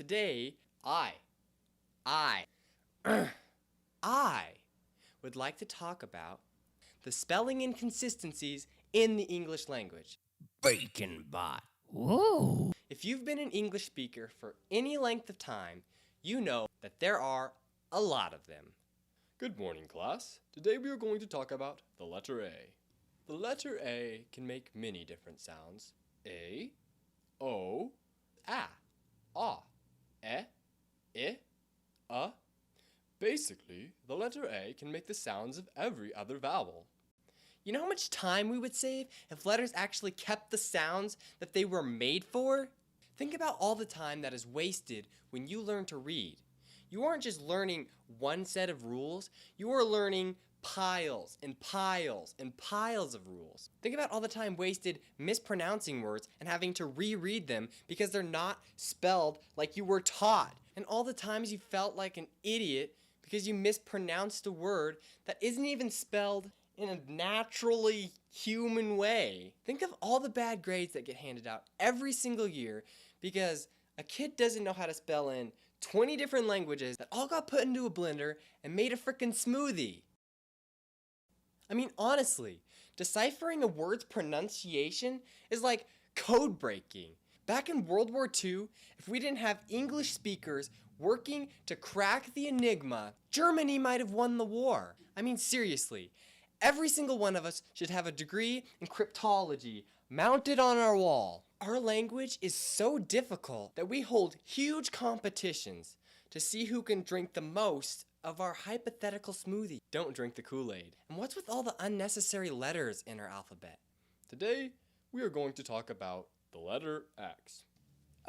Today, I would like to talk about the spelling inconsistencies in the English language. Baconbot. Whoa. If you've been an English speaker for any length of time, you know that there are a lot of them. Good morning, class. Today we are going to talk about the letter A. The letter A can make many different sounds. A, O, A, I. Basically, the letter A can make the sounds of every other vowel. You know how much time we would save if letters actually kept the sounds that they were made for? Think about all the time that is wasted when you learn to read. You aren't just learning one set of rules, you are learning piles and piles and piles of rules. Think about all the time wasted mispronouncing words and having to reread them because they're not spelled like you were taught. And all the times you felt like an idiot because you mispronounced a word that isn't even spelled in a naturally human way. Think of all the bad grades that get handed out every single year because a kid doesn't know how to spell in 20 different languages that all got put into a blender and made a frickin' smoothie. I mean, honestly, deciphering a word's pronunciation is like code breaking. Back in World War II, if we didn't have English speakers working to crack the enigma, Germany might have won the war. I mean, seriously, every single one of us should have a degree in cryptology mounted on our wall. Our language is so difficult that we hold huge competitions to see who can drink the most of our hypothetical smoothie. Don't drink the Kool-Aid. And what's with all the unnecessary letters in our alphabet? Today, we are going to talk about the letter X.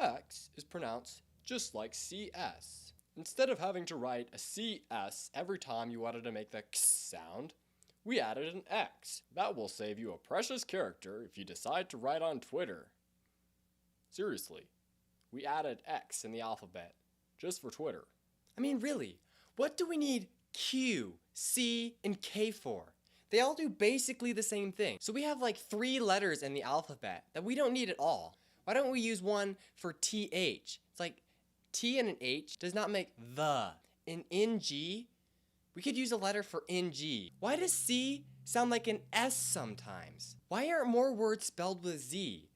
X is pronounced just like CS. Instead of having to write a CS every time you wanted to make the X sound, we added an X. That will save you a precious character if you decide to write on Twitter. Seriously, we added X in the alphabet just for Twitter. I mean, really, what do we need Q, C, and K for? They all do basically the same thing. So we have like 3 letters in the alphabet that we don't need at all. Why don't we use one for TH? It's like T and an H does not make the. In NG, we could use a letter for NG. Why does C sound like an S sometimes? Why aren't more words spelled with Z?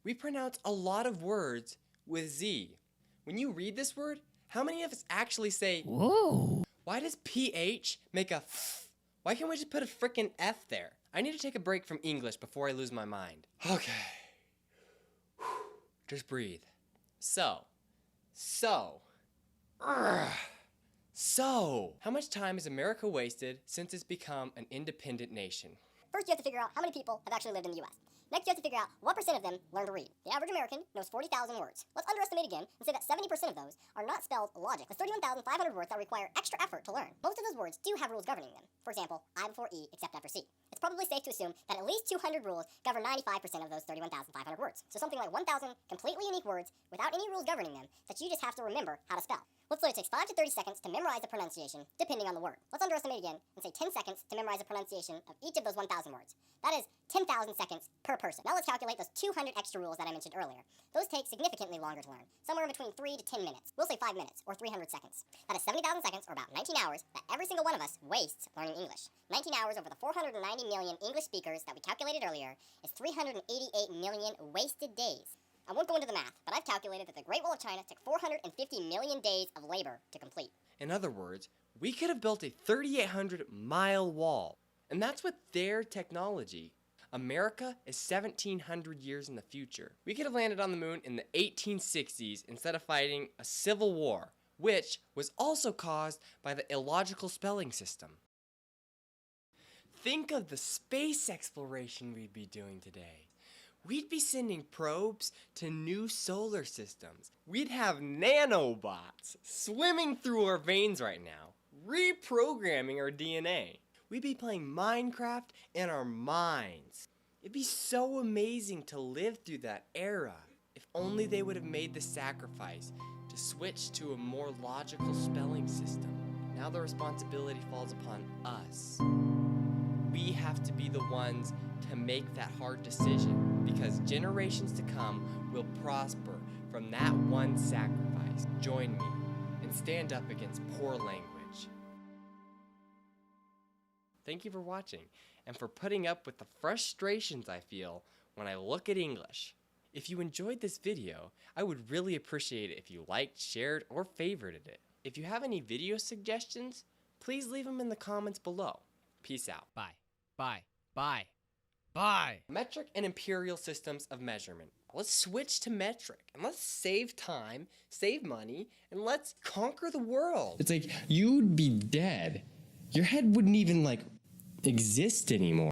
We pronounce a lot of words with Z. When you read this word, how many of us actually say, Whoa. Why does PH make a F? Why can't we just put a frickin' F there? I need to take a break from English before I lose my mind. Okay. Just breathe. So, how much time has America wasted since it's become an independent nation? First, you have to figure out how many people have actually lived in the U.S. Next, you have to figure out what percent of them learn to read. The average American knows 40,000 words. Let's underestimate again and say that 70% of those are not spelled logic. That's 31,500 words that require extra effort to learn. Most of those words do have rules governing them. For example, I before E except after C. It's probably safe to assume that at least 200 rules govern 95% of those 31,500 words. So something like 1,000 completely unique words without any rules governing them that you just have to remember how to spell. Let's say it takes 5 to 30 seconds to memorize the pronunciation, depending on the word. Let's underestimate again and say 10 seconds to memorize the pronunciation of each of those 1,000 words. That is 10,000 seconds per person. Now let's calculate those 200 extra rules that I mentioned earlier. Those take significantly longer to learn, somewhere in between 3 to 10 minutes. We'll say 5 minutes, or 300 seconds. That is 70,000 seconds, or about 19 hours, that every single one of us wastes learning English. 19 hours over the 490 million English speakers that we calculated earlier is 388 million wasted days. I won't go into the math, but I've calculated that the Great Wall of China took 450 million days of labor to complete. In other words, we could have built a 3,800-mile wall. And that's with their technology. America is 1,700 years in the future. We could have landed on the moon in the 1860s instead of fighting a civil war, which was also caused by the illogical spelling system. Think of the space exploration we'd be doing today. We'd be sending probes to new solar systems. We'd have nanobots swimming through our veins right now, reprogramming our DNA. We'd be playing Minecraft in our minds. It'd be so amazing to live through that era. If only they would have made the sacrifice to switch to a more logical spelling system. Now the responsibility falls upon us. We have to be the ones to make that hard decision because generations to come will prosper from that one sacrifice. please join me and stand up against poor language. Thank you for watching and for putting up with the frustrations I feel when I look at English. If you enjoyed this video, I would really appreciate it if you liked, shared, or favorited it. If you have any video suggestions, please leave them in the comments below. Peace out. Bye. Bye. Bye. Bye. Metric and imperial systems of measurement. Let's switch to metric and let's save time, save money, and let's conquer the world. It's like you'd be dead. Your head wouldn't even exist anymore.